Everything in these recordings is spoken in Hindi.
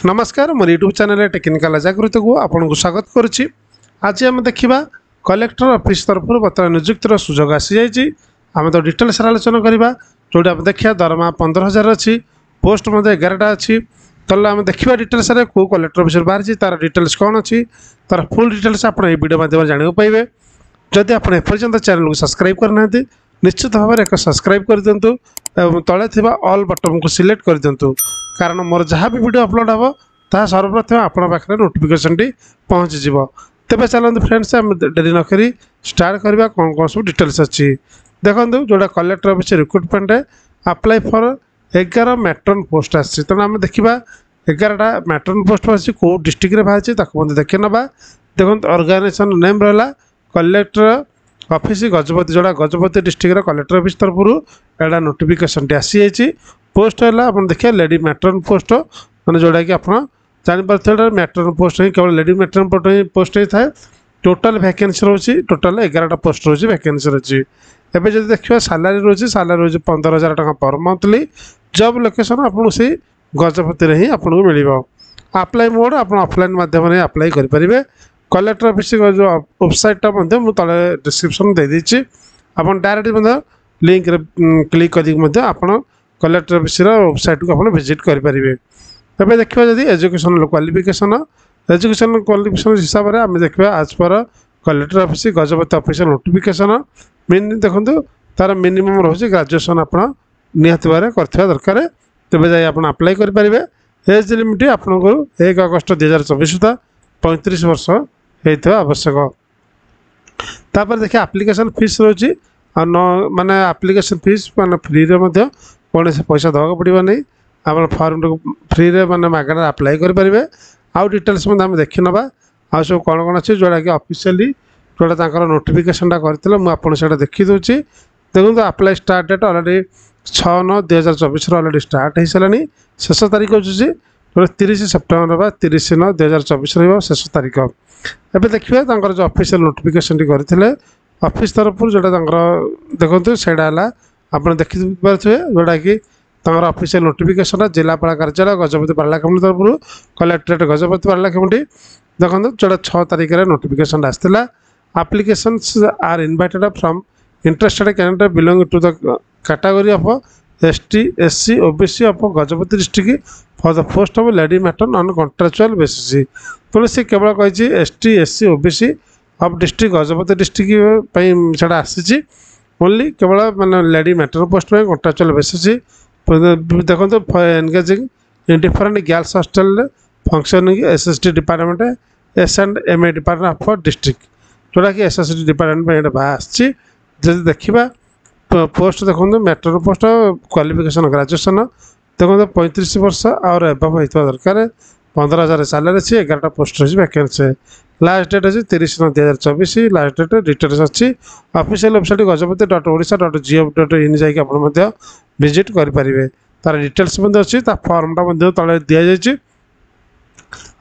नमस्कार मोर यूट्यूब चैनल टेक्निकल जागृत को आपन को स्वागत करुच्ची। आज आम देखा कलेक्टर ऑफिस तरफ बर्तमान नियुक्तिर सुजोग आसी जाइए। आम तो डिटेल्स आलोचना करवा जोटा आम देखा दरमा 15,000 अच्छी पोस्ट 11टा अच्छी। तो आम देखा डिटेल्स कौ कलेक्टर ऑफिस बाहरी तार डिटेल्स कौन अच्छी तार फुल डिटेल्स आप वीडियो माध्यम जानते पाइबे। जदि आप एपर्यंत चैनल को सब्सक्राइब करना निश्चित भाव में एक सब्सक्राइब कर दिंतु एवं तले थिबा ऑल बटन को सिलेक्ट कर दिंतु कारण मोर जहाँ भी वीडियो अपलोड हम ता सर्वप्रथम आपण पाखे नोटिफिकेशन टी पहुँची जीव। तेबे चलते फ्रेंड्स आम डेरी न करी स्टार्ट करवा कौन कौन सब डिटेल्स अच्छी देखो जोड़ा collector office recruitment apply for 11 matron post आसी तेना आम देखा 11टा मैट्रन पोस्ट आसी कौ डिस्ट्रिक्ट बाहर देखिए ना। देखो ऑर्गेनाइजेशन नेम रहा कलेक्टर ऑफिस गजपति जोड़ा गजपति डिस्ट्रिक्ट कलेक्टर ऑफिस तरफ एटा नोटिफिकेशन टी आसी जाइए। पोस्ट है आप देखिए लेडी मैट्रन पोस्ट मैंने जोड़ा कि आप जापर मैट्रन पोस्ट ही केवल लेडी मैट्रन पोस्ट ही थाए। टोटाल वैकेंसी रोचे टोटाल 11टा पोस्ट रोचे वैकेंसी रही। एवं जब देखिए सालारी रोचे 15,000 टका पर मंथली। जॉब लोकेशन आपको से गजपति ही आपको मिल अप्लाई मोड आप ऑफलाइन माध्यम अप्लाई करेंगे। कलेक्टर ऑफिस जो वेबसाइटा तले डिस्क्रिप्शन दे दीची आप डायरेक्ट लिंक क्लिक कर आप कलेक्टर ऑफिस वेबसाइट को आप विजिट करेंगे। तबे देखिए जदि एजुकेशन क्वालिफिकेशन हिसाब से आम देखा आज पर collector office Gajapati office notification देखो तार मिनिमम रोचे ग्रेजुएशन आप निहत भाव कर दरकार तेज जाए आप अप्लाई करेंगे। एज लिमिट आपको 1 अगस्त 2024 सुधा 35 वर्ष होता आवश्यक। तापर देखिए एप्लिकेशन फीस रोची माने एप्लिकेशन फीस माने फ्री रे कौन से पैसा देवाक पड़ो नहीं आप फॉर्म फ्री रे माने मागना अप्लाई करेंगे। आउ डिटेल्स आम देखी ना आ सब कौन कौन अच्छे जोड़ा कि ऑफिशियली जोड़ा नोटिफिकेशन करते मुझे देखी दूसरी। देखो apply start date already 6/9/2024 already start हो सारा शेष तारीख हो 30 सेप्टेम्बर बा 30/9/2024 शेष तारीख। एवं देखिए जो ऑफिशियल नोटिफिकेशन टी करते ऑफिस तरफ जोटा देखो से आप देखिपे जोटा कि ऑफिशियल नोटिफिकेशन जिलापाल कार्यालय गजपति पारलाखेमुंडी तरफ कलेक्टरेट गजपति पारलाखेमुंडी देखो जोटा 6 तारीख में नोटिफिकेशन आसाला। Applications are invited from interested candidate belong to the category of ST SC OBC of Gajapati district for the post of lady matron on contractual basis. तो सी केवल कही ST SC OBC of district Gajapati district से आसी ओनली केवल माने लेडी मैट्रन पोस्ट में कॉन्ट्रेक्चुअल बेसिस। देखो तो engaging in different girls hostel functioning SST department S&MA department of district जोटा कि SST डिपार्टमेंट में बाहर आसी। देखा पोस्ट देखो मैट्रन पोस्ट क्वालिफिकेशन ग्रेजुएशन देखो 35 वर्ष और एबव होता दरकार 15,000 सालारी अच्छी 11टा पोस्ट रही वैकेंसी। लास्ट डेट अच्छी 30/9/2024 लास्ट डेट डिटेल्स अच्छी ऑफिशियल वेबसाइट gajapati.odisha.gov.in जाकि विजिट करेंगे। तार डिटेल्स अच्छी फॉर्मटा तले दि जाइए।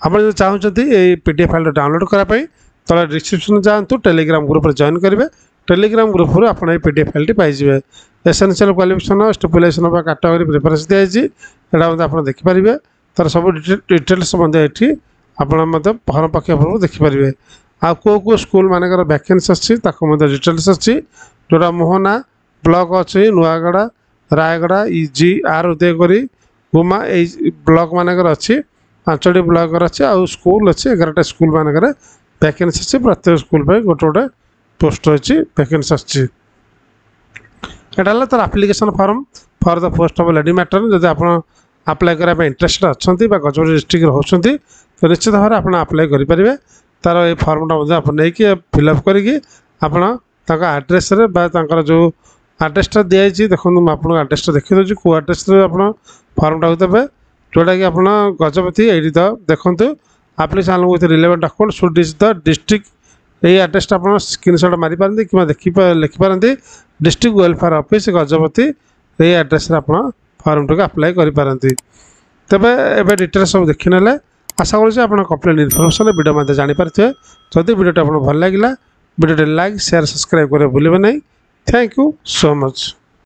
आप चाहते ये PDF फाइल डाउनलोड करने तले डिस्क्रिप्शन जातु टेलीग्राम ग्रुप जॉइन करेंगे। टेलीग्राम ग्रुप आप PDF फाइल पाइबे। Essential qualification stipulation of category preference दिखाई आप देखिपारे तार सब डिटेल्स ये फॉर्म पक्ष देखिपारे। आ कौ स्कूल मानकर वैकेंसी अच्छी डिटेल्स अच्छी जोड़ा मोहना ब्लॉक अच्छी नुआगड़ा रायगड़ा GR उदयगिरी गुमा ब्लॉक मानकर अच्छी 5टी ब्लॉक अच्छी आ स्कूल अच्छी 11टा स्कूल मानकर वैकेंसी अच्छी प्रत्येक स्कूल पर गोटे गोटे पोस्ट रही वैकेंसी अच्छी। यहाँ तार application form for the post of lady matron जब आप अप्लाई करने इंटरेस्टेड अच्छा गजपति डिस्ट्रिक्ट रोचे तो निश्चित भाव में आप अप्लाई करेंगे। तार ये फॉर्मटा आप नहीं फिलअप करके आड्रेस जो आड्रेसटा दिखाई देखो मुझे आड्रेसटा देखी दूसरी कौ आड्रेस आप फॉर्मटा देवे जोटा कि आप गजपति ये देखो application with relevant document should is the district यही आड्रेसटा आप स्क्रीनशॉट मारी पारती कि लिखिपारती डिस्ट्रिक्ट वेलफेयर ऑफिस गजपति यही एड्रेस आप फॉर्म टी अप्लाई करेंगे। तेज ए डिटेल्स सब देखी ना आशा करूँ कंप्लीट इनफॉरमेशन वीडियो मध्य जानीपारे। जदि वीडियो आपको भल लगे वीडियो लाइक शेयर सब्सक्राइब करें भूलें नहीं। Thank you so much.